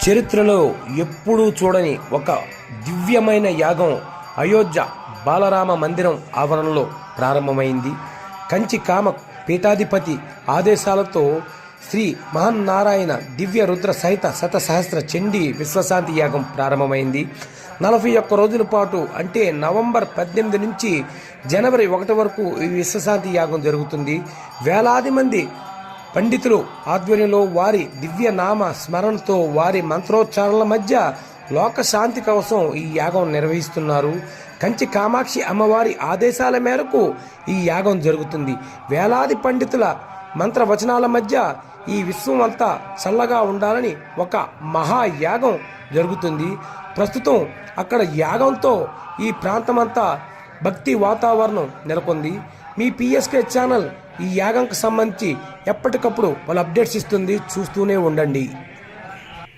చరిత్రలో ఎప్పుడూ చూడని ఒక దివ్యమైన యాగం అయోధ్య బాలరామ మందిరం ఆవరణలో ప్రారంభమైంది. కంచి కామ పీఠాధిపతి ఆదేశాలతో శ్రీ మహన్నారాయణ దివ్య రుద్ర సహిత శతసహస్ర చండీ విశ్వశాంతి యాగం ప్రారంభమైంది. 41 రోజుల పాటు అంటే నవంబర్ 18 నుంచి జనవరి 1 వరకు ఈ విశ్వశాంతి యాగం జరుగుతుంది. వేలాది మంది పండితులు ఆధ్వర్యంలో వారి దివ్య నామ స్మరణతో వారి మంత్రోచ్చారణల మధ్య లోక శాంతి కోసం ఈ యాగం నిర్వహిస్తున్నారు. కంచి కామాక్షి అమ్మవారి ఆదేశాల మేరకు ఈ యాగం జరుగుతుంది. వేలాది పండితుల మంత్రవచనాల మధ్య ఈ విశ్వం అంతా చల్లగా ఉండాలని ఒక మహాయాగం జరుగుతుంది. ప్రస్తుతం అక్కడ యాగంతో ఈ ప్రాంతమంతా భక్తి వాతావరణం నెలకొంది. మీ పిఎస్కే ఛానల్ ఈ యాగంకు సంబంధించి ఎప్పటికప్పుడు వాళ్ళు అప్డేట్స్ ఇస్తుంది, చూస్తూనే ఉండండి.